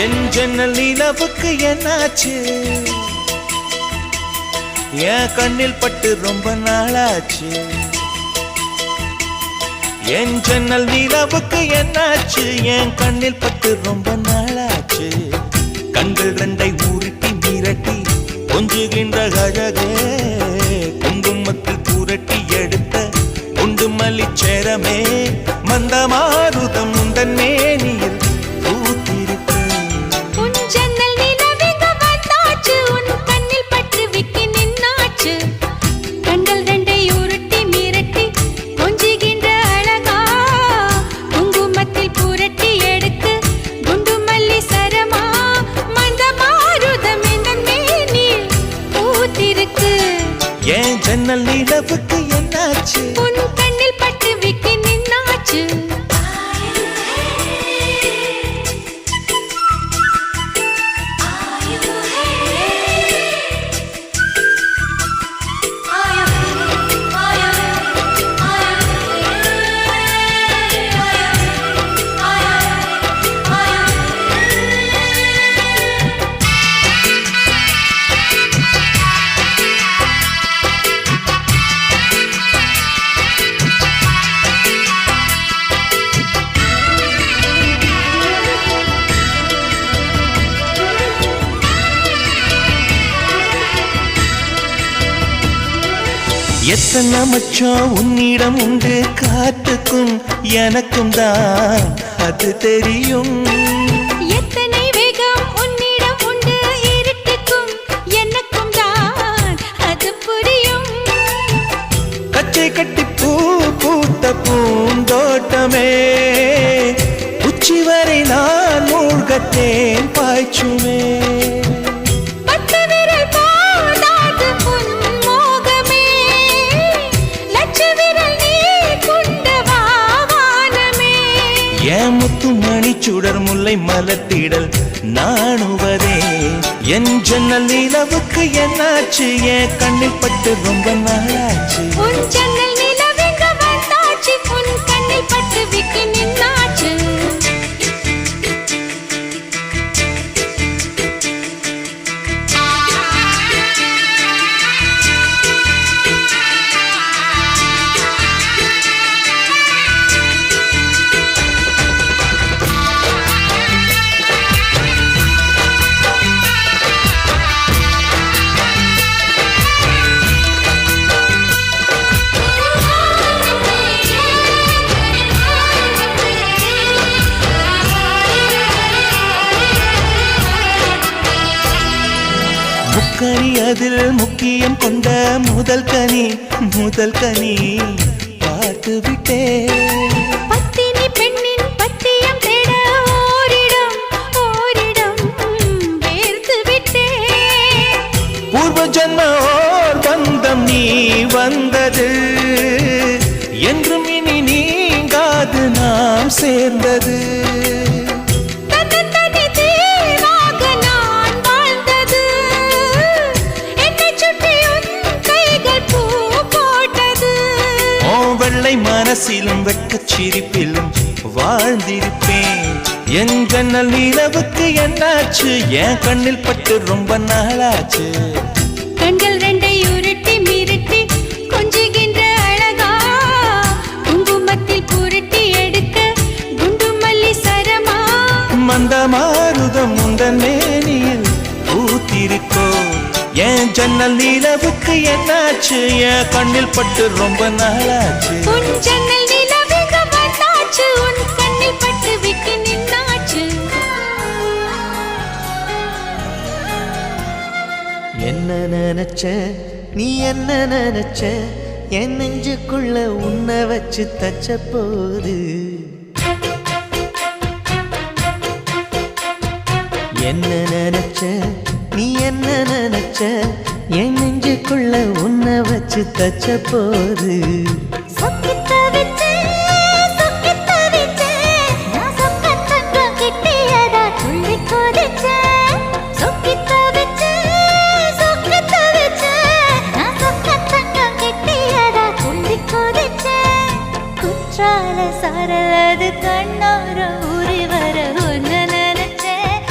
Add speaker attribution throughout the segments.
Speaker 1: என் ஜன்னல் நிலவுக்கு என்னாச்சு என் கண்ணில் பட்டு ரொம்ப நாளாச்சு என் ஜன்னல் நிலவுக்கு என்னாச்சு என் கண்ணில் பட்டு ரொம்ப நாளாச்சு கண்கள் ரெண்டை உருட்டி மிரட்டி கொஞ்சுகின்ற அழகே குங்குமத்தில் புரட்டி எடுத்த குண்டு மல்லிச்சேரமே மந்தமாருதம் உந்தன் மேனியில் பூத்திருக்கு
Speaker 2: உன் ஜன்னல் நிலவுக்கு வந்தாச்சு உன் கண்ணில் பட்டு விட்டு நின்னாச்சு கண்கள் ரெண்டை உருட்டி மிரட்டி கொஞ்சுகின்ற அழகா குங்குமத்தில் புரட்டி எடுத்து குண்டு மல்லி சரமா மந்தமாருதம் உந்தன் மேனியில் பூத்திருக்கு
Speaker 1: என் ஜன்னல் நிலவுக்கு என்னாச்சு
Speaker 2: உன் கண்ணில் பட்டு விட்டு நின்னாச்சு
Speaker 1: எத்தனை மச்சம் உன்னிடம் உண்டு காத்துக்கும் எனக்கும் தான் அது தெரியும்
Speaker 2: எத்தனை வேகம் உன்னிடம் உண்டு இருட்டுக்கும் எனக்கும் தான் அது புரியும்
Speaker 1: கச்சை கட்டி பூ பூத்த பூந்தோட்டமே உச்சி வரை நான் மூழ்கத்தேன் பாய்ச்சுமே முத்துமணி சுடர் முல்லை மலர்த்திடல் நாணுவதே என் ஜன்னல் நிலவுக்கு என்னாச்சு என் கண்ணில் பட்டு ரொம்ப நாளாச்சு
Speaker 2: உன் ஜன்னல் நிலவுக்கு வந்தாச்சு உன் கண்ணில் பட்டு விட்டு நின்னாச்சு
Speaker 1: முக்கனி அதில் முக்கியம் கொண்ட முதல் கனி பார்த்து விட்டே
Speaker 2: பத்தினி பெண்ணின் பத்தியம் தேட ஓரிடம் வேர்த்து விட்டே
Speaker 1: பூர்வ ஜன்ம ஓர் பந்தம் நீ வந்தது என்றும் இனி நீங்காது நாம் சேர்ந்தது வெள்ளை மனசிலும் வெட்கச் சிரிப்பிலும் வாழ்ந்திருப்பேன் என் ஜன்னல் நிலவுக்கு என்னாச்சு என் கண்ணில் பட்டு ரொம்ப நாளாச்சு
Speaker 2: கண்கள் ரெண்டை உருட்டி மிரட்டி கொஞ்சுகின்ற அழகா குங்குமத்தில் புரட்டி எடுக்க குண்டு மல்லி சரமா
Speaker 1: மந்தமாருதம் உந்தன் மேனியில் பூத்திருக்கோ என் ஜன்னல் நிலவுக்கு என்னாச்சு என் கண்ணில் பட்டு ரொம்ப நாளாச்சு
Speaker 2: உன் ஜன்னல் நிலவுக்கு வந்தாச்சு உன் கண்ணில் பட்டு விட்டு நின்னாச்சு
Speaker 3: என்ன நினைச்ச நீ என்ன நினைச்ச என் நெஞ்சுக்குள்ள உன்னை வச்சு தச்ச போது என்ன நினைச்ச நீ என்ன நினைச்ச என் நெஞ்சுக்குள்ள உன்னை வச்சு தச்ச போது
Speaker 2: சரலது கண்ணோர ஊறி வர ஒன்னு நினைச்சேன்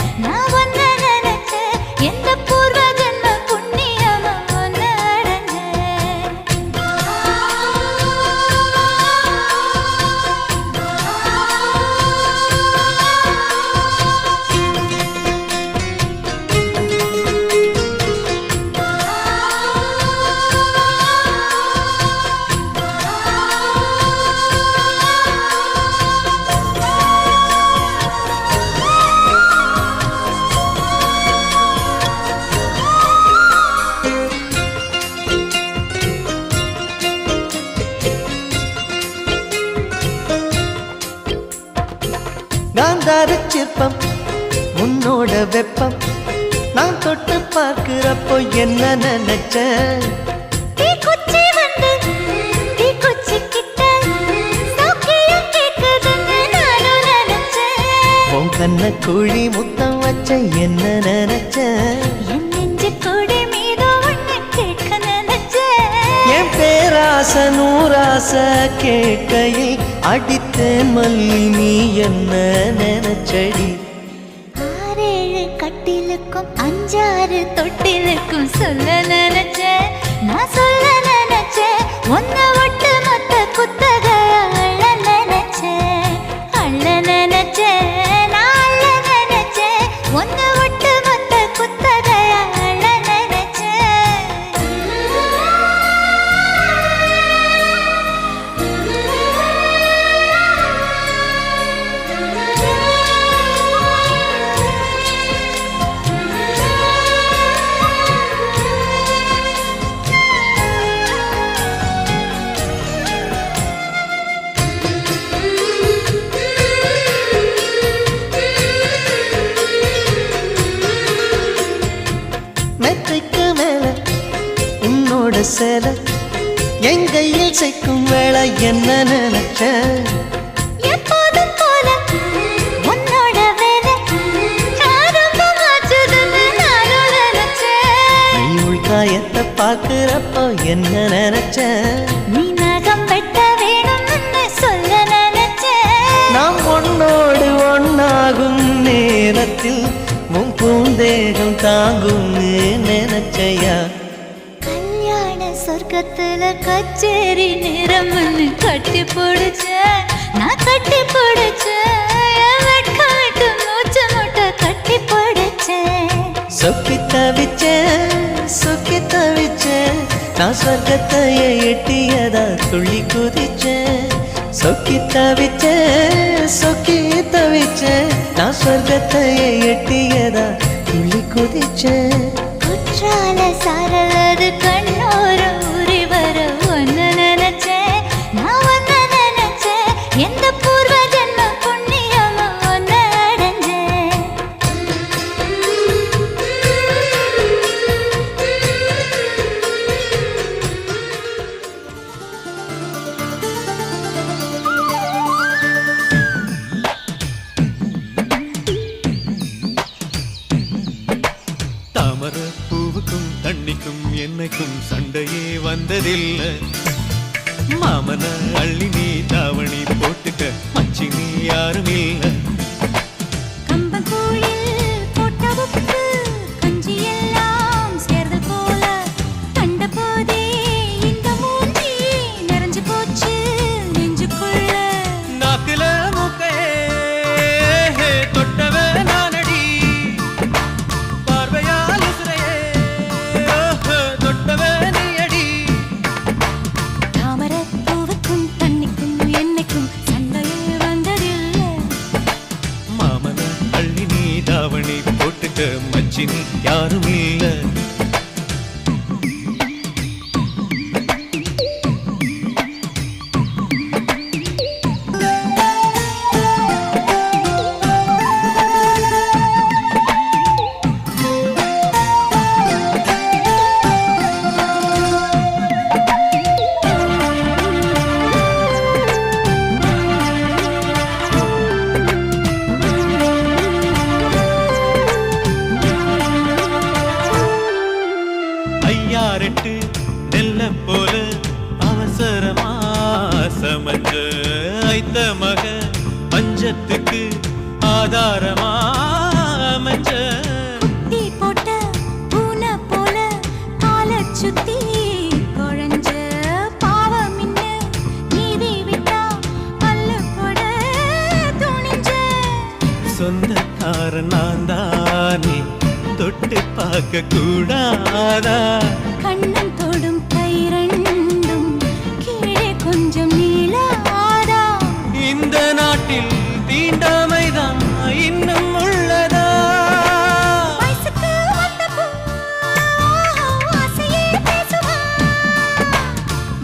Speaker 3: ஊதாறு சிற்பம் உன்னோட வெப்பம் நான் தொட்டு பார்க்கிறப்போ என்ன நினைச்ச
Speaker 2: தீக்குச்சி வந்து தீக்குச்சி கிட்ட சௌக்கியம் கேக்குதுன்னு நானும் நினைச்சேன்.
Speaker 3: உன் கண்ண குழி முத்தம் வச்ச என்ன நினைச்ச
Speaker 2: என் நெஞ்சு கூடி மீதோ ஒண்ணு கேட்க நினைச்சேன்.
Speaker 3: என் பேராச நூறாச கேட்கையில் அடித்தேன் மல்லி நீ என்ன நினைச்சடி
Speaker 2: ஆறேழு கட்டிலுக்கும் அஞ்சாறு தொட்டிலுக்கும் சொல்ல நினைச்சேன். நான் சொல்ல நினைச்சேன். உன்னை ஒட்டு மொத்த குத்தக அள்ள நினைச்சேன். அள்ள நினைச்சேன். நான் அள்ள நினைச்சேன். உன்னை ஒட்டு மொத்த குத்தக அள்ள
Speaker 3: மெத்தைக்கு மேல உன்னோட சேல என் கையில் சேர்க்கும் வேளை என்ன நினைச்ச
Speaker 2: எப்போதும் போல உன்னோட வேலை ஆரம்பமாச்சுதுன்னு நானும் நினைச்சேன்.
Speaker 3: நீ உள்காயத்தை பார்க்கிறப்போ என்ன நினைச்ச
Speaker 2: நீ நகம் வெட்ட வேணும்னு சொல்ல நினைச்சேன்.
Speaker 3: நாம் ஒன்னோடு ஒன்னாகும் நேரத்தில் உன் பூந்தேகம் தாங்கும்னு நினைச்சையா
Speaker 2: கல்யாண சொர்க்கத்துல கச்சேரி நேரம்னு கட்டி பிடிச்சேன். நான் கட்டி பிடிச்சேன். என் வெட்கம் விட்டு மூச்சு முட்டை கட்டி பிடிச்சேன்.
Speaker 3: சொக்கி தவிச்சேன் சொக்கி தவிச்சேன் நான் சொர்க்கத்தையே எட்டியதா துள்ளி குதிச்சேன் சொக்கி தவிச்சேன் சொக்கி தவிச்சேன் நான் சொர்க்கத்தையே எட்டியதா துள்ளி குதிச்சேன்
Speaker 2: குற்றால சாரலது கண்ணோர ஊறி வர ஒன்னு நினைச்சேன். நான் ஒன்னு நினைச்சேன். எந்த பூர்வ ஜென்ம புண்ணியமா ஒன்னு அடைஞ்சேன்.
Speaker 4: தாமர பூவுக்கும் தண்ணிக்கும் என்னைக்கும் சண்டையே வந்ததில்லை மாமன அள்ளி நீ தாவணி போட்டுக்க மச்சி நீ யாரும் இல்லை
Speaker 2: கம்பங்கூழில் போட்ட உப்பு கஞ்சி எல்லாம் சேர்ந்து போல கண்ட போதே இந்த மூஞ்சி நிறைஞ்சு போச்சு நெஞ்சுக்குள்ள.
Speaker 4: நாக்குல மூக்கையே தொட்டவ நானடி பார்வையால் உசுரையே தொட்டவ நீ அடி
Speaker 2: தாமரப் பூவுக்கும் தண்ணிக்கும் என்னைக்கும் சண்டையே வந்ததில்லை.
Speaker 4: மாமன அள்ளி நீ தாவணி போட்டுக்க மச்சி நீ யாரும் இல்லை ஐயாரெட்டு நெல்ல போல அவசரமா சமஞ்ச ஐத்த மக பஞ்சத்துக்கு ஆதாரமா அமைஞ்ச
Speaker 2: தீ போட்ட பூனை போல காலச் சுத்தி குழஞ்ச பாவம் இன்ன நீதி விட்டா பல்லு போட துணிஞ்ச.
Speaker 4: சொந்தக்காரன் நான் தானே தொட்டு பார்க்க கூடாதா
Speaker 2: கண்ணன் தொடும் கை ரெண்டும் கீழே கொஞ்சம் நீளாதா.
Speaker 4: இந்த நாட்டில் தீண்டாமைதான் இன்னும் உள்ளதா
Speaker 2: வயசுக்கு வந்த பூ ஆசையே பேசுவா.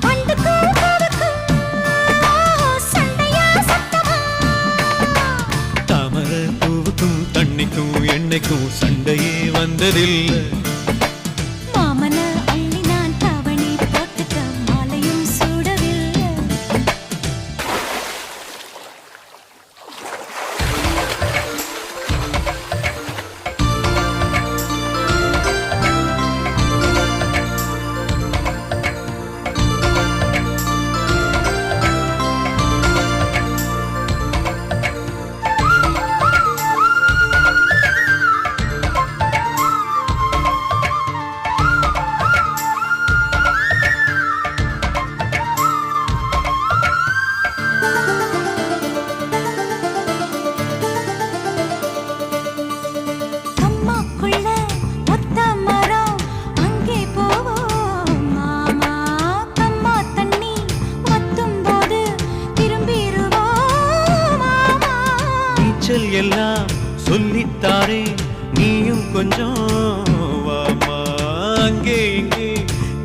Speaker 2: வண்டுக்கும் பூவுக்கும் சண்டையா சத்தமா.
Speaker 4: தாமரை கம்புக்கும் தண்ணிக்கும் எண்ணெய்க்கும் சண்டையே வந்ததில்லை.
Speaker 2: மாமன அள்ளி நான் தாவணி போட்டுக்க மாலையும் சூடவில்லை. அம்மாக்குள்ள ஒத்த மரம் அங்கே போவோம் மாமா. கம்மா தண்ணி வத்தும் போது திரும்பிடுவோம் மாமா.
Speaker 4: நீச்சல் எல்லாம் சொல்லித்தாரே நீயும் கொஞ்சம் வாமா. அங்கே இங்கே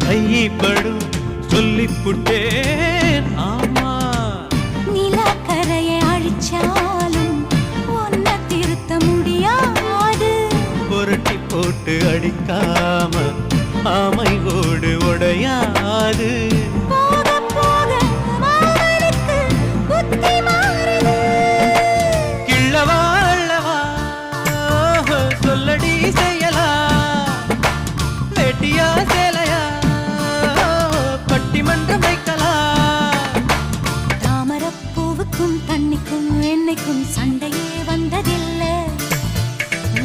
Speaker 4: கைப்படும் சொல்லிப்புட்டேன் ஆமா.
Speaker 2: நிலக்கரையை அழிச்சாலும் ஒன்ன திருத்த முடியாது.
Speaker 4: புரட்டி போட்டு அடிக்காம ஆமை ஓடு உடையாது.
Speaker 2: போக போக மாமனுக்கு புத்தி மாறுது.
Speaker 4: கிள்ளவா அள்ளவா சொல்லடி செய்யலா. வெட்டியா சேலையா பட்டிமன்றம் வைக்கலாம்.
Speaker 2: தாமரப்பூவுக்கும் தண்ணிக்கும் எண்ணெய்க்கும் சண்டையே வந்ததில்லை.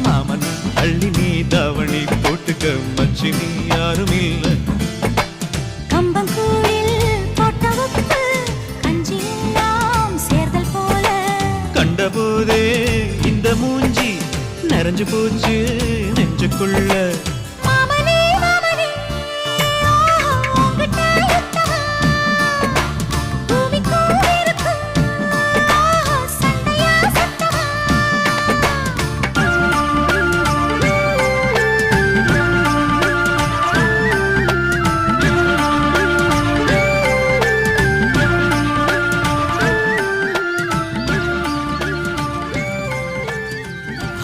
Speaker 4: மாமன் அள்ளி நீ தாவணி போட்டுக்க மச்சி நீ யாரும் இல்லை.
Speaker 2: கம்பங்கூழில் போட்ட உப்பு கஞ்சி எல்லாம் சேர்தல் போல.
Speaker 4: கண்டபோதே இந்த மூஞ்சி நிறைஞ்சு போச்சு நெஞ்சுக்குள்ள.
Speaker 2: மாமனே மாமனே உங்கிட்ட யுத்தமா பூமிக்கும் இருக்கும் சண்டையா சத்தமா.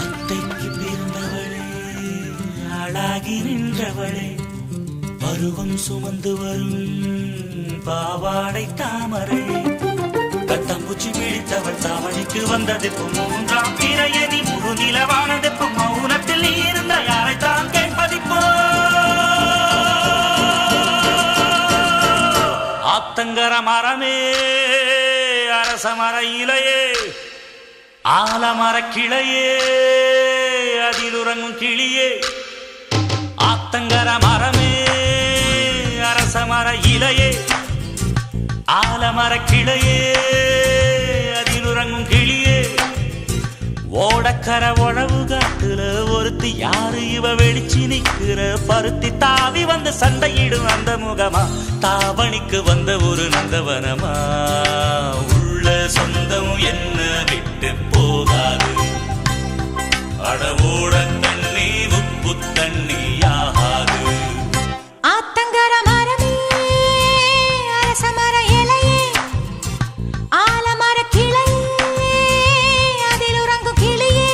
Speaker 3: அத்தைக்கு பிறந்தவளே அழகி நின்றவளே பருவம் சுமந்து வரும் பாவாடை தாமரை கட்டம்பூச்சி பிடித்தவள் தாவணிக்கு வந்ததெப்பு மூன்றாம் பிறையணி முழு நிலவானதெப்பு மௌனத்தில் நீ இருந்த யாரைத்தான் கேட்பதிப்போ. ஆத்தங்கர மரமே அரச மர இலையே ஆலமர கிளையே அதில் உறங்கும் கிளியே. ஆத்தங்கர மரமே அரச மர இலையே ஆலமர கிளையே அதில் உறங்கும் கிளியே. ஓடக்கர உழவு காட்டுல ஒருத்தி யாரு இவ வெளிச்சு நிக்கிற பருத்தி தாவி வந்து சண்டையிடும் அந்த முகமா. தாவணிக்கு வந்த ஒரு நந்தவனமா. உள்ள சொந்தம் என்ன விட்டு போகாது. அடவோட தண்ணி உப்பு தண்ணி ஆகாது.
Speaker 2: ஆத்தங்கர மரமே அரச மர இலையே ஆலமர கிளையே அதில் உறங்கும் கிளியே.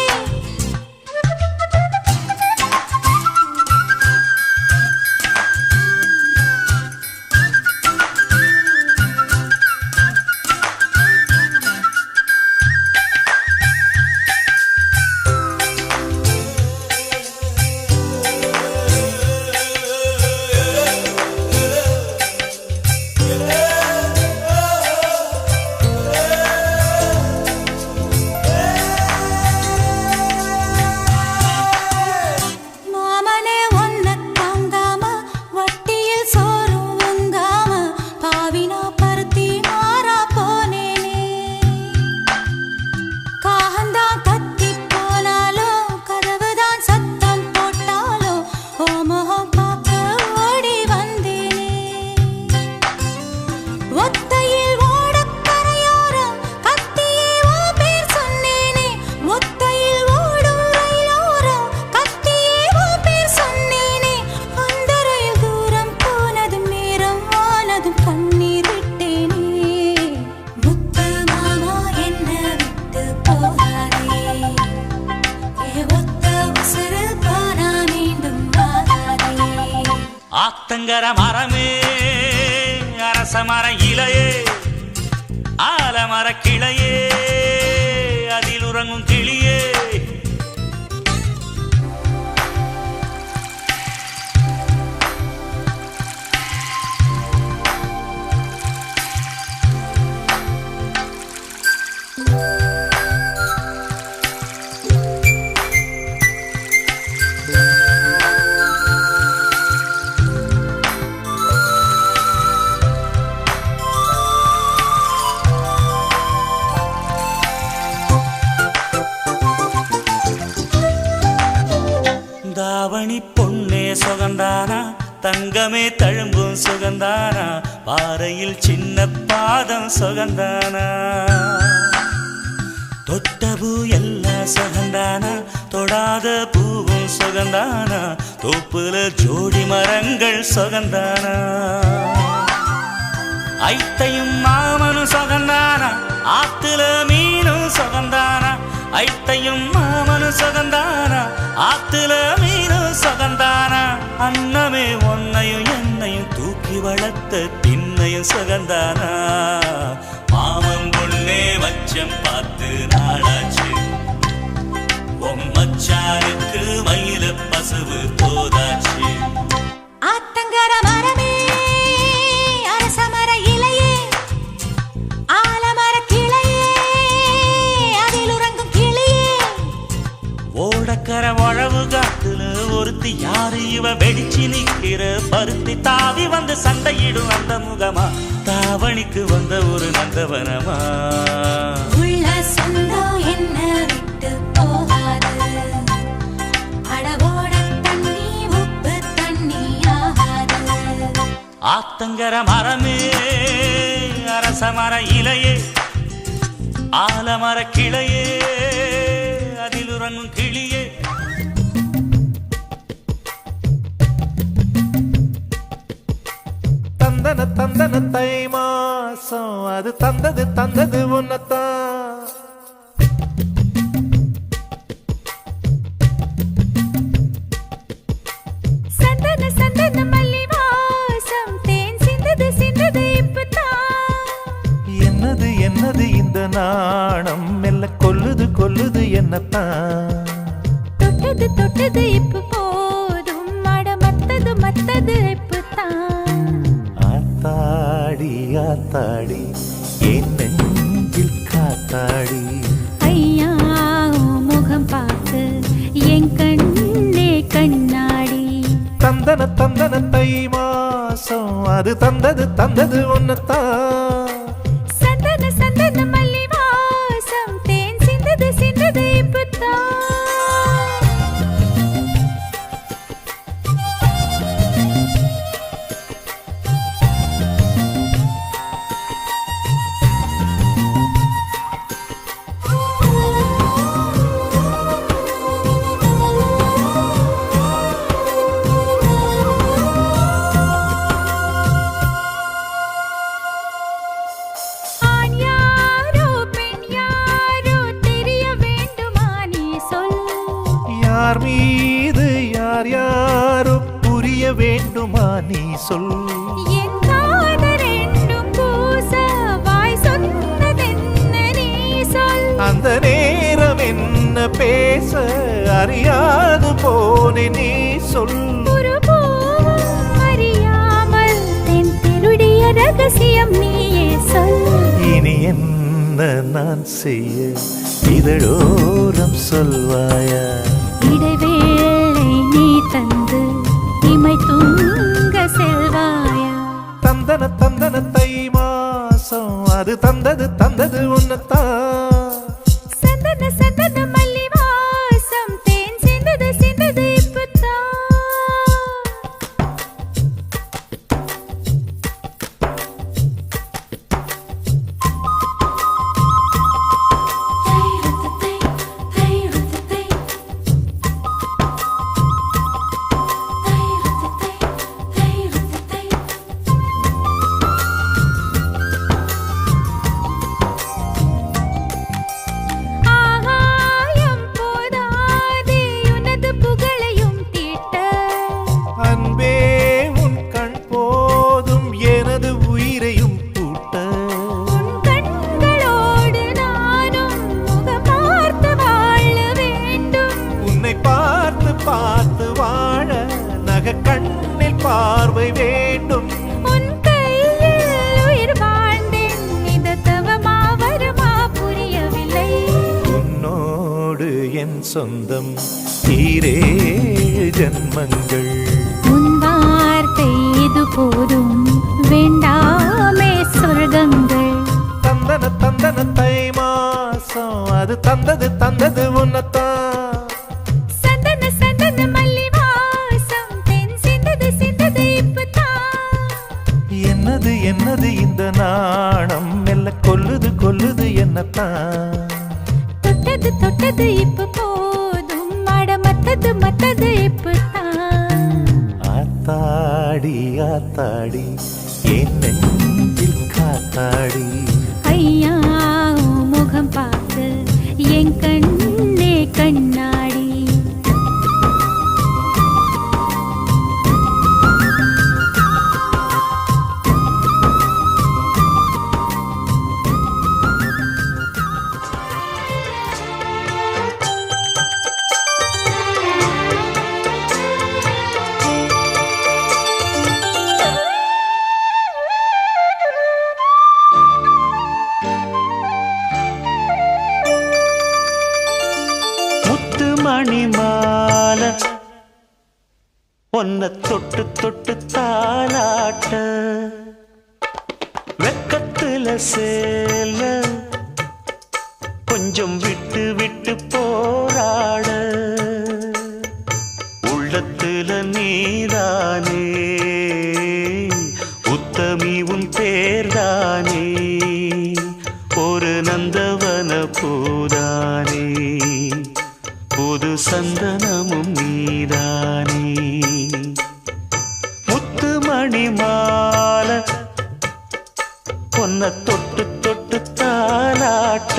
Speaker 3: ஆத்தங்கர மரமே அரச மர இலையே ஆலமர கிளையே அதில் உறங்கும் கிளியே தாவணி பொன்னே சுகந்தானா தங்கமே தழும்பும் சுகந்தானா பாறையில் சின்ன பாதம் சுகந்தானா தொட்ட பூ எல்லாம் சுகந்தானா தொடாத பூவும் சுகந்தானா தோப்புல ஜோடி மரங்கள் சுகந்தானா ஐத்தையும் மாமனும் சுகந்தானா ஆத்துல மீனும் சுகந்தானா ஐத்தையும் மாமனும் சுகந்தானா ஆத்துல மீனும் சுகந்தானா அன்னமே ஒன்னையும் என்னையும் தூக்கி வளர்த்த திண்ணையும் சுகந்தானா மாமன் பொண்ணே வச்சம் பார்த்து நாளாச்சு மச்சானுக்கு மயில பசுவு போதாச்சு
Speaker 2: ஆத்தங்கர மரமே அரச மர இலையே ஆலமர கிளையே அதில் உறங்கும் கிளியே
Speaker 3: ஓடக்கர உழவு காத்துல ஒருத்தி யாரு இவ வெடிச்சு நிக்கிற பருத்தி தாவி வந்து சண்டையிடும் அந்த முகமா தாவணிக்கு வந்த ஒரு நந்தவனமா
Speaker 2: உள்ள சொந்தம் என்ன விட்டு போகாது அடவோட தண்ணி உப்பு தண்ணி ஆகாது
Speaker 3: ஆத்தங்கர மரமே அரச மர இலையே ஆலமர கிளையே அதில் உறங்கும் கிளியே
Speaker 1: தந்தன தந்தன தை மாசம் அது தந்தது தந்தது உன்னத்தான்
Speaker 2: சந்தன சந்தன மல்லி வாசம் தேன் சிந்தது சிந்தது இப்பதான்
Speaker 1: என்னது என்னது இந்த நாணம் மெல்ல கொல்லுது கொல்லுது என்னத்தான்
Speaker 2: தொட்டது தொட்டது இப்ப போதும் மட மத்தது மத்தது இப்பதான்
Speaker 1: ஆத்தாடி ஆத்தாடி என் நெஞ்சில் காத்தாடி
Speaker 2: ஐயா உன் முகம் பார்த்து என் கண்ணே கண்ணாடி
Speaker 1: தந்தன தந்தன தை மாசம் அது தந்தது தந்தது உன்னத்தான்
Speaker 2: சந்தன சந்தன மல்லி வாசம் தேன் சிந்தது சிந்தது இப்பதான் ஆண் யாரோ பெண் யாரோ தெரிய வேண்டுமா நீ சொல்
Speaker 1: யார் மீது யார் யாரோ புரிய வேண்டுமா நீ சொல்
Speaker 2: என் காதல் ரெண்டும் பூச வாய் சொன்னதென்ன நீ சொல்
Speaker 1: அந்த நேரம் என்ன பேச அறியாது போனே நீ சொல்
Speaker 2: ஒரு பூவும் அறியாமல் தென் திருடிய ரகசியம் நீயே சொல்
Speaker 1: இனி என்ன நான் செய்ய இதழோரம் சொல்வாயா
Speaker 2: இடைவேளை நீ தந்து இமை தூங்க செல்வாயா
Speaker 1: தந்தன தந்தன தை மாசம் அது தந்தது தந்தது உன்னத்தான்
Speaker 2: சந்தன சந்தன மல்லி வாசம் தேன் சிந்தது சிந்தது இப்பதான்
Speaker 1: என் சொந்தம் ஈரே ஜன்மங்கள்.
Speaker 2: உன் வார்த்தை இது போதும் வேண்டாமே சொர்க்கங்கள்.
Speaker 1: தந்தன தந்தன தை மாசம் அது தந்தது உன்னத்தான்.
Speaker 2: சந்தன சந்தன மல்லி வாசம் தென் சிந்தது இப்பதான்.
Speaker 1: என்னது என்னது இந்த நாணம் மெல்ல கொல்லுது என்னத்தான்.
Speaker 2: தொட்டது இப்ப போதும் மத்தது இப்பதான்.
Speaker 1: ஆத்தாடி ஆத்தாடி என் நெஞ்சில் காத்தாடி.
Speaker 2: ஐயா உன் முகம் பார்த்து என் கண்ணே கண்ணாடி.
Speaker 3: மணிமால ஒன்ன தொட்டு தொட்டு தாலாட்ட வெக்கத்துல சேல கொஞ்சம் விட்டு விட்டு போராட உள்ளத்துல நீதானே உத்தமி உன் பேர்தானே ஒரு நந்தவன பூதானே புது சந்தனமும் நீதானே முத்து மணி மால பொன்ன தொட்டு தொட்டு தாலாட்ட.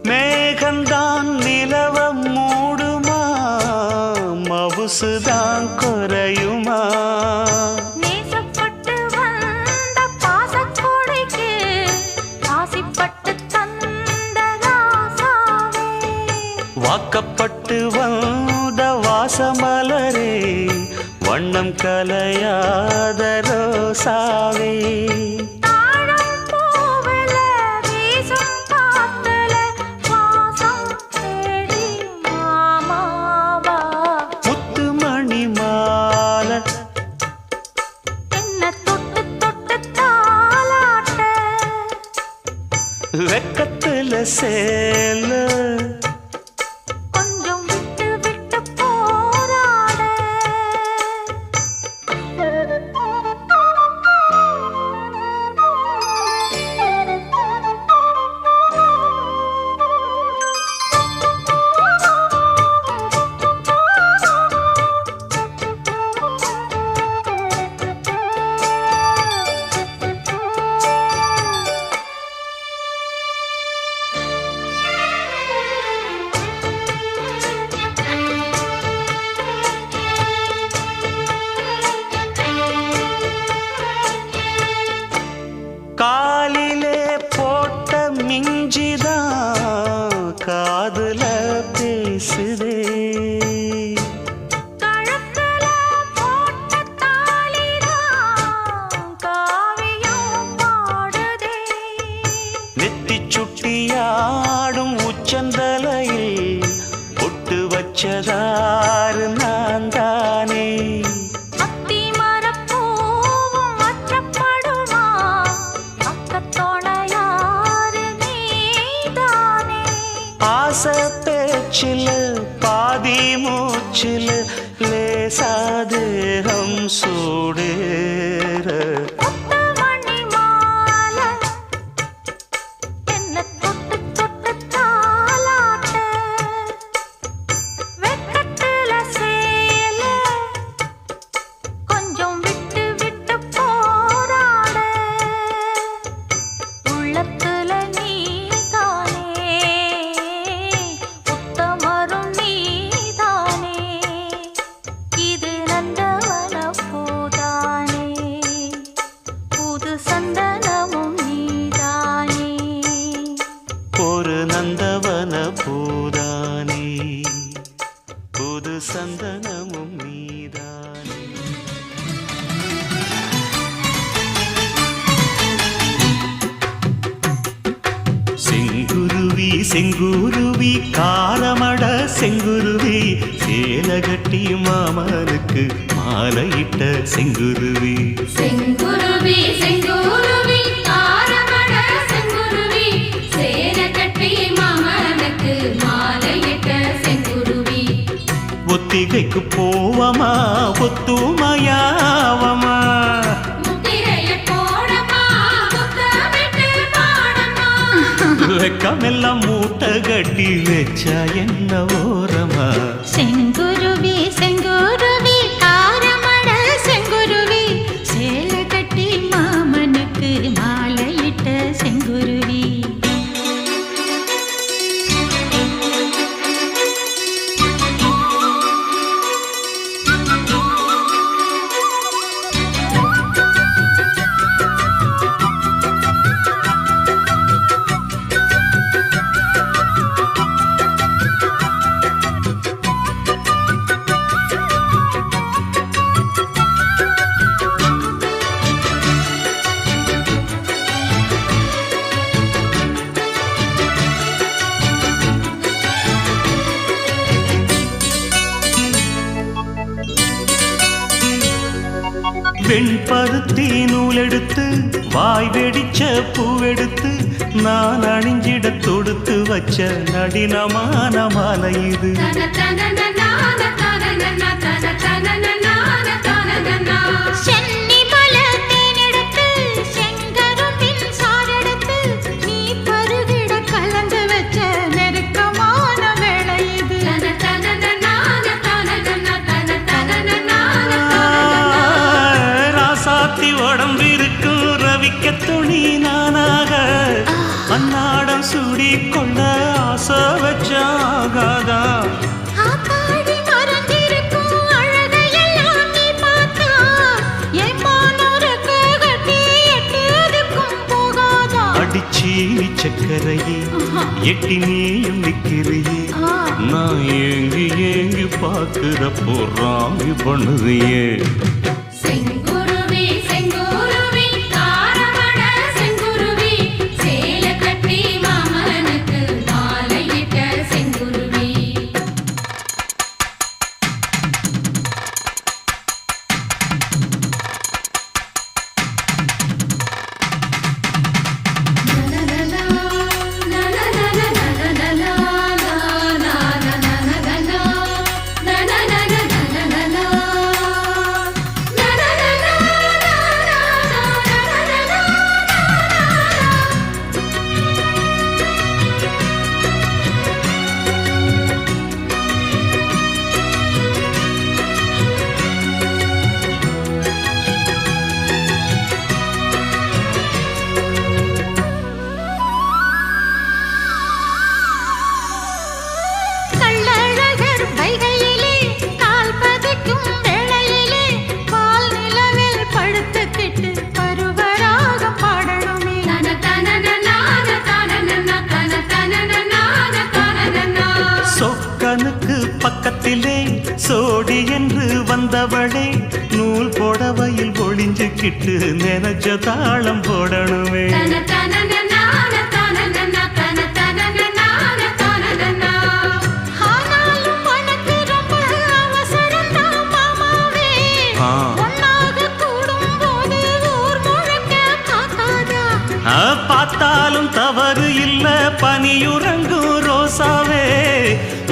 Speaker 3: மேகந்தான் நிலவம் மூடுமா மவுசுதான் குறையுமா.
Speaker 2: நேசப்பட்டு வந்த பாசக்கொடைக்கு ஆசைப்பட்டு தந்த ராசாவே.
Speaker 3: வாக்கப்பட்டு வந்த வாசமலரே வண்ணம் கலையாத ரோசாவே. வெக்கத்துல சேல
Speaker 2: கொஞ்சம் விட்டு விட்டு போராட.
Speaker 3: காலிலே போட்ட மிஞ்சிதான் காதுல பேசுதே.
Speaker 2: கழுத்துல போட்ட தாலிதான் காவியம் பாடுதே.
Speaker 3: நெத்தி சுட்டியாடும் உச்சந்தலையில் ஒட்டு வச்சதாறு நான் தானே. ஆசை பேச்சில் பாதி மூச்சில் லேசாதேகம் சூடேற.
Speaker 2: மணி மாலை என்ன
Speaker 3: ஒரு நந்தவன பூதானே புது சந்தனமும் நீதானே. செங்குருவி செங்குருவி காரமட செங்குருவி சேலகட்டி மாமனுக்கு மாலையிட்ட செங்குருவி.
Speaker 2: செங்குருவி செங்குருவி காரமட செங்குருவி சேலகட்டி மாமனுக்கு மாலையிட்ட செங்குருவி.
Speaker 3: ஒத்திகைக்கு போவமா ஒத்துமையாவமா வெக்கமெல்லாம் மூட்டை கட்டி வச்சா என்ன ஓரமா.
Speaker 2: செங்குருவி செங்குருவி காரமட செங்குருவி சேலகட்டி மாமனுக்கு மாலையிட்ட செங்குருவி.
Speaker 3: வெண்பருத்தி நூலெடுத்து வாய் வெடிச்ச பூவெடுத்து நான் அணிஞ்சிட தொடுத்து வச்ச நடினமான மாலை இது. உடம்பிருக்கும் ரவிக்க துணி நானாக அன்னாடம் சூடி கொண்ட ஆசை வச்சாகாதா. அடிச்சீனி சக்கரையே எட்டி நீயும் நிக்கிறியே நான் ஏங்கி ஏங்கி பாக்குறப்போ ராமி பண்ணுறியே. பக்கத்திலே சோடி என்று வந்தவளே நூல் போடவையில் ஒளிஞ்சுக்கிட்டு நினைச்ச தாளம் போடணுமே. பார்த்தாலும் தவறு இல்ல பனியுறங்கும் ரோசாவே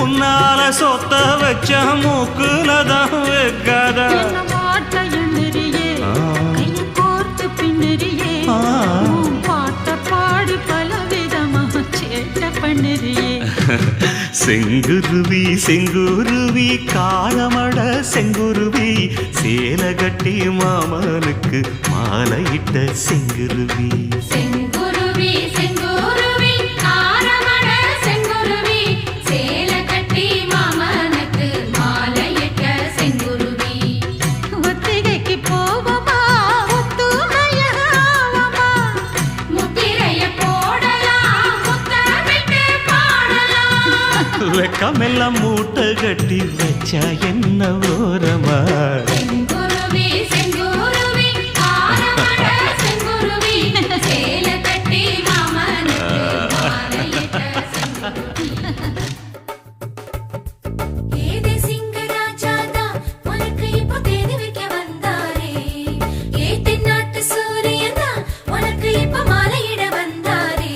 Speaker 3: உன்னால சொத்த வச்ச மூக்குலதான் வைக்காதா. செங்குருவி செங்குருவி காரமட செங்குருவி சேலகட்டி மாமனுக்கு மாலையிட்ட செங்குருவி.
Speaker 2: செங்குருவி செங்குருவி காரமட செங்குருவி சேலகட்டி மாமனுக்கு மாலையிட்ட செங்குருவி. ஒத்திகைக்கு போவமா ஒத்துமையாவமா முத்திரைய போடலாம் முத்தமிட்டு
Speaker 4: வெக்கமெல்லாம் மூட்டை கட்டி வச்சா என்ன ஓரமா
Speaker 2: செங்குருவி செங்குருவி ஆரமட செங்குருவி சேல கட்டி மாமனுக்கு மாலையிட்ட ஏதே சிங்கராஜாதா உனக்கு இப்போ தேடி வைக்க வந்தாரே ஏ தென்னாட்டு சூரியனா உனக்கு இப்போ மாலையிட வந்தாரே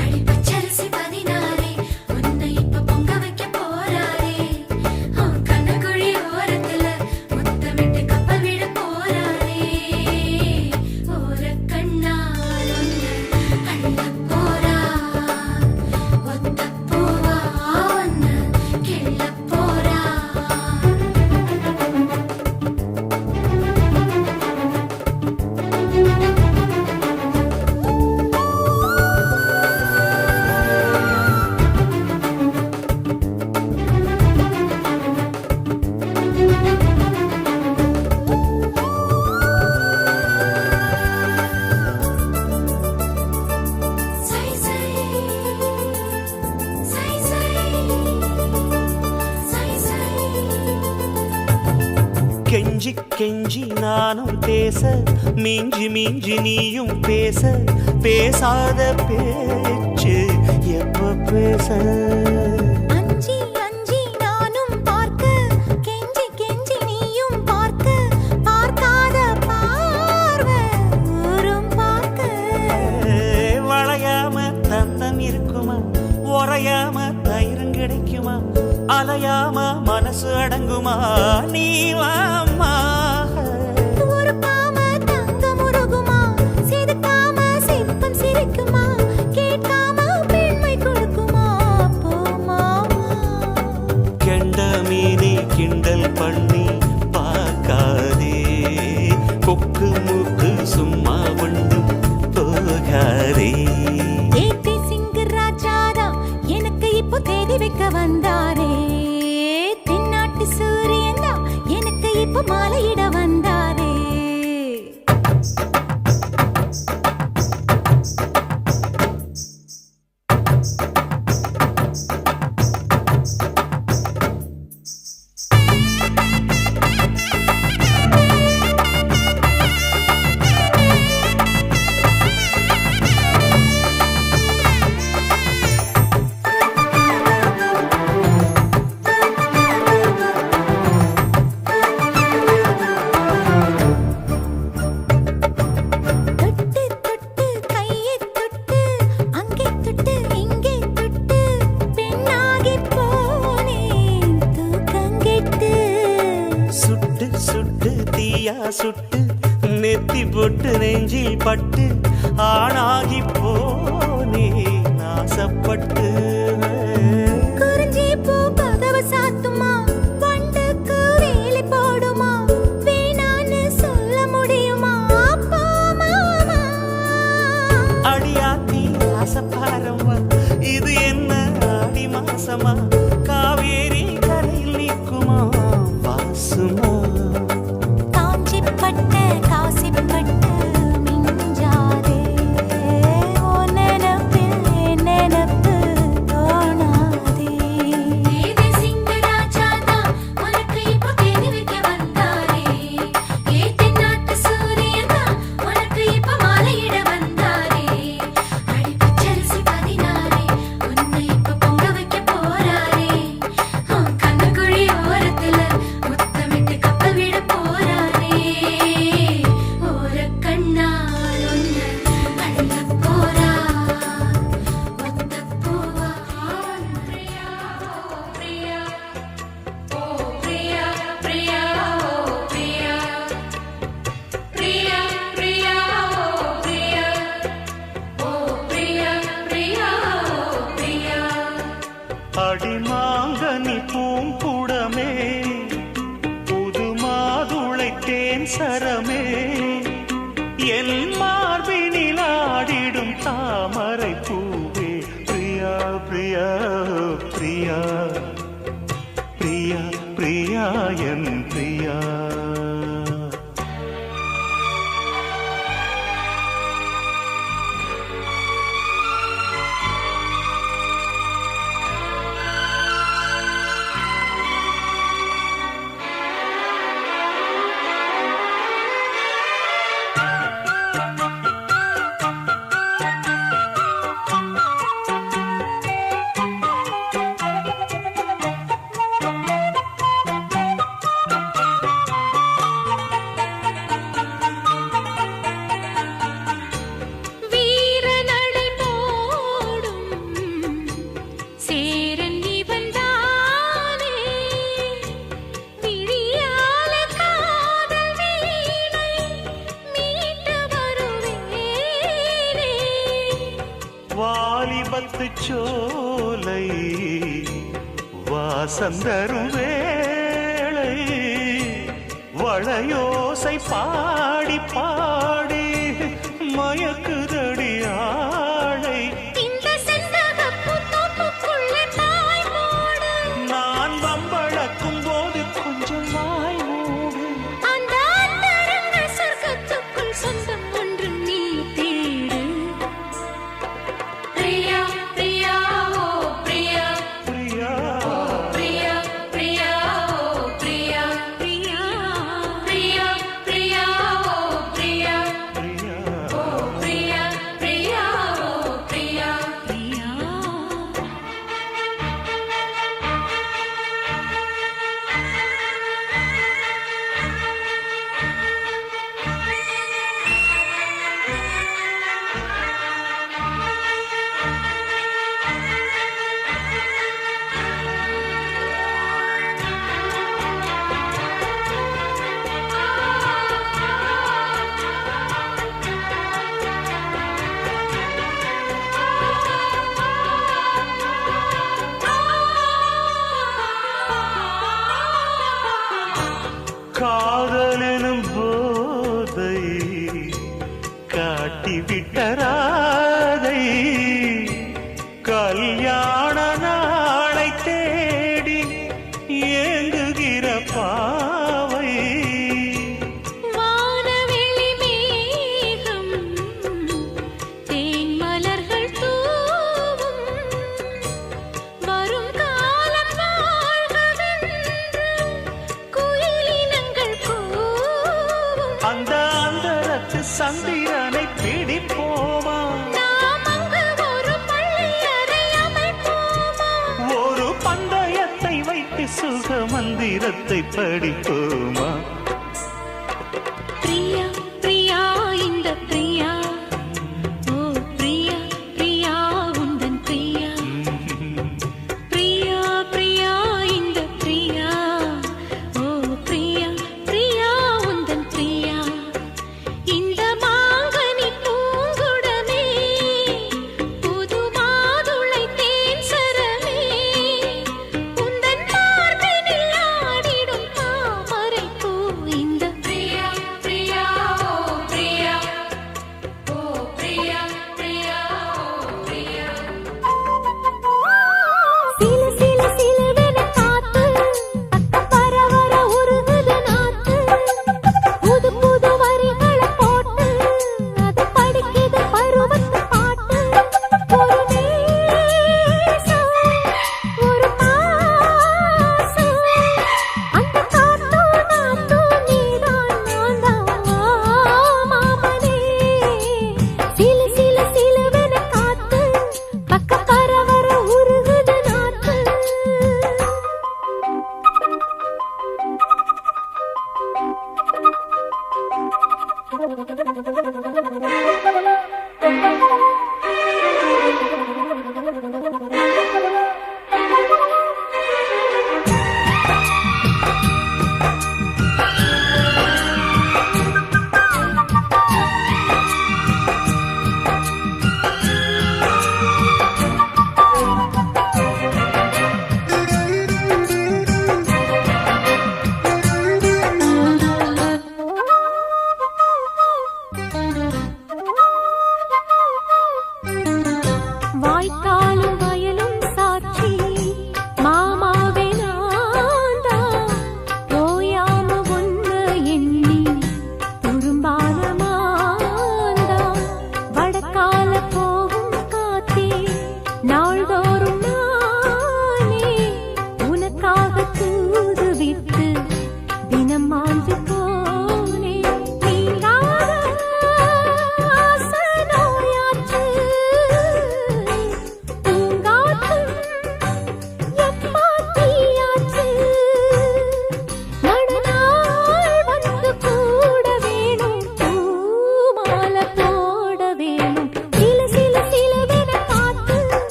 Speaker 2: அடி பச்சரிசி 16 உன்னை இப்போ பொங்க வைக்க போறாரே அவன் கண்ணக்குழி ஓரத்துல முத்தமிட்டு கப்பல் விட போறாரே ஓர கண்ணால் உன்னை அள்ள போறா ஒத்த பூவா உன்னை கிள்ள போறா சை சை சை சை சை சை
Speaker 3: கெஞ்சி கெஞ்சி நானும் பேச மிஞ்சி மிஞ்சி நீயும் பேச பேசாத பேச்சு எப்ப பேச
Speaker 2: அஞ்சி அஞ்சி நானும் பார்க்க கெஞ்சி கெஞ்சி நீயும் பார்க்க பார்க்காத பார்வை ஊரும் பார்க்க
Speaker 3: வளையாம தந்தம் இருக்குமா உறையாம தயிரும் கிடைக்குமா அலையாம மனசு அடங்குமா நீ வாம்மா
Speaker 2: ஒரு பாம தங்கம் உருகுமா செதுக்காம சிற்பம் சிரிக்குமா கேட்காம பெண்மை கொடுக்குமா போமா
Speaker 3: கெண்ட மீனி கிண்டல் பண்ணி பார்க்காதே கொக்கு மூக்கு சும்மா கொண்டு போகாதே
Speaker 2: ஏத்தி சிங்கராஜாதா எனக்கு இப்போ தேடி வைக்க வந்தாரே தென்னாட்டு சூரியன்தா எனக்கு இப்போ மாலையிட வந்தாரே தொட்டு தொட்டு கையை தொட்டு அங்கே தொட்டு இங்கே தொட்டு பெண்ணாகி போனேன் தூக்கங்கெட்டு
Speaker 3: சுட்டு சுட்டு தீயா சுட்டு நெத்தி போட்டு நெஞ்சில் பட்டு ஆணாகி போனே நாசப்பட்டு
Speaker 2: குறிஞ்சி பூ கதவை சாத்துமா வண்டுக்கு வேலி போடுமா வேணான்னு சொல்ல முடியுமா போமாமா
Speaker 3: அடியாத்தி ஆசப்பாரம்மா இது என்ன ஆடி மாசமா காவேரி கரையில் நிற்குமா வாசுமா
Speaker 2: காஞ்சிப்பட்டு காசிப்பட்டு மிஞ்சாதே ஓ நினப்பில் நினப்பு தோணாதே ஏதே சிங்கராஜாதா உனக்கு இப்போ தேடி வைக்க வந்தாரே ஏ தென்னாட்டு சூரியனா உனக்கு இப்போ மாலையிட வந்தாரே அடி பச்சரிசி 16 உன்னை இப்போ பொங்க வைக்க போறாரே அவன் கண்ணக்குழி ஓரத்துல முத்தமிட்டு கப்பல் விட போறாரே ஓர கண்ணால் உன்னை அள்ள போறா ஒத்த பூவா பிரியா ஓ பிரியா பிரியா ஓ பிரியா பிரியா பிரியா ஓ பிரியா ஓ பிரியா பிரியா ஓ பிரியா
Speaker 3: அடிமாங்கனி பூங்குடமே புது மாதுளை தேன் சரமே என் மார்பினில் ஆடிடும் தாமரை பூவே பிரியா பிரியா பிரியா பிரியா பிரியா என் பிரியா
Speaker 1: பூஞ்சோலை வாசந்தரும் வேளை வளையோசை பாடி பாடி மயக்குதடி ஆளை
Speaker 2: இந்த செண்பகப்பூ தோப்புக்குள்ளே பாய் மூடு.
Speaker 1: நான் வம்பளக்கும் போது கொஞ்சம் வாய் மூடு
Speaker 2: அந்த அந்தரங்க சொர்க்கத்துக்குள் சொந்தம் ஒன்று நீ தேடு. பிரியா பிரியா ஓ பிரியா
Speaker 1: பிரியா
Speaker 2: பிரியா பிரியா ஓ பிரியா பிரியா பிரியா பிரியா ஓ பிரியா
Speaker 1: பிரியா
Speaker 2: ஓ பிரியா பிரியா ஓ பிரியா பிரியா.
Speaker 1: காதலெனும் போதை காட்டிவிட்ட ராதை கல்யாண நாளை தேடி ஏங்குகிற பாவை
Speaker 2: வானவெளி மேகம் தேன் மலர்கள் தூவும் வரும் காலம் வாழ்கவென்று குயிலினங்கள் கூவும்.
Speaker 1: அந்த அந்தரத்து சந்திரனை பிடிப்போமா
Speaker 2: நாம் அங்கு ஒரு பள்ளியறை அமைப்போமா.
Speaker 1: ஒரு பந்தயத்தை வைத்து சுக மந்திரத்தை படிப்போமா
Speaker 2: பிரியா பிரியா இந்த பிரியா ஓ பிரியா பிரியா உந்தன் பிரியா பிரியா பிரியா இந்த பிரியா ஓ பிரியா பிரியா உந்தன் பிரியா. இந்த மாங்கனி பூங்குடமே புது மாதுளை தேன் சரமே உந்தன் மார்பினில் ஆடிடும் தாமரை பூ. இந்த பிரியா பிரியா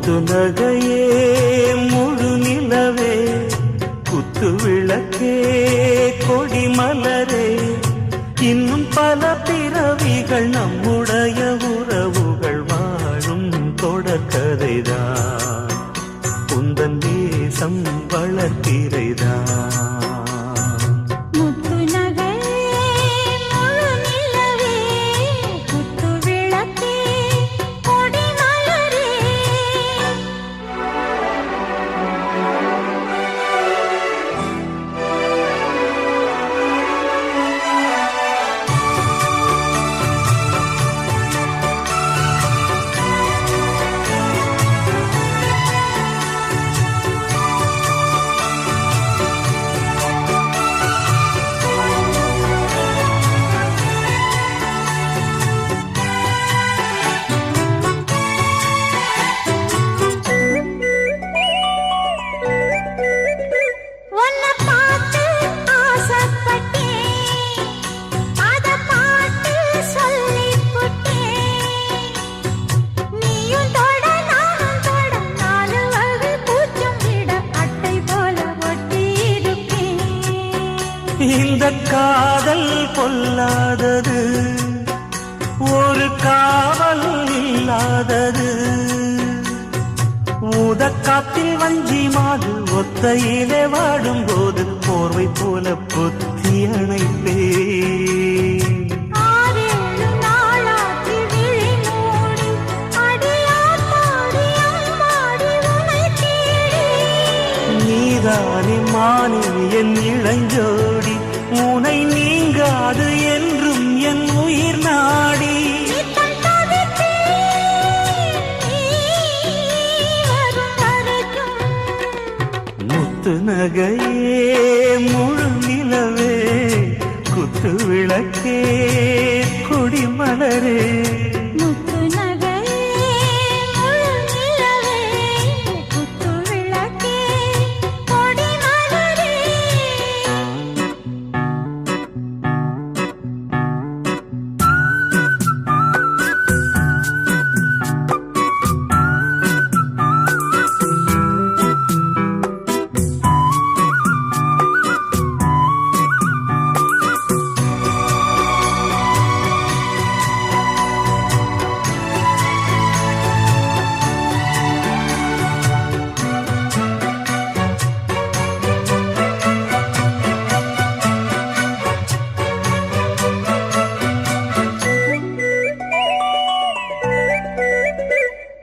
Speaker 5: முத்து நகையே முழு நிலவே குத்து விளக்கே கொடி மலரே இன்னும் பல பிறவிகள் நம்முடைய உறவுகள் வாழும் தொடர்கதைதான் உந்தன் தேசம் வளர்த்திரைதான்
Speaker 2: முத்து நகையே முழு நிலவே குத்து விளக்கே கொடி மலரே உன்னை பார்த்து ஆசைப்பட்டேன் அத பாட்டு சொல்லிப் புட்டேன் நீயும் தொட நானும் தொட நாலு வகை பூச்சும் விட அட்டை போல ஒட்டி இருப்பேன்
Speaker 5: இந்த காதல் பொல்லாதது ஒரு காவல் இல்லாதது ஊதக்காத்தில் வஞ்சி மாது ஒத்தையிலே வாடும்போது போர்வை போல புத்தி அணைப்பேன்
Speaker 2: 6-7 நாளாகி விழி மூடி அடியாத்தாடி அம்மாடி உனை தேடி
Speaker 5: நீதானே மானே என் இளஞ்சோடி உனை நீங்காது என்றும் என் உயிர் நாடி
Speaker 2: நித்தம் தவித்தேன் நீ வரும் வரைக்கும்
Speaker 5: முத்து நகையே முழு நிலவே குத்து விளக்கே கொடி மலரே
Speaker 2: முத்து நகையே முழு நிலவே குத்து விளக்கே கொடி மலரே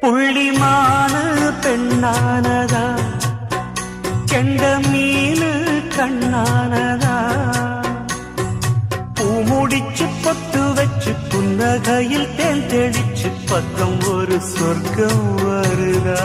Speaker 5: புள்ளிமானு பெண்ணானதா கெண்ட மீனு கண்ணானதா பூ முடிச்சு பொட்டு வச்சு புன்னகையில் தேன் தெளிச்சு பக்கம் ஒரு சொர்க்கம் வருதா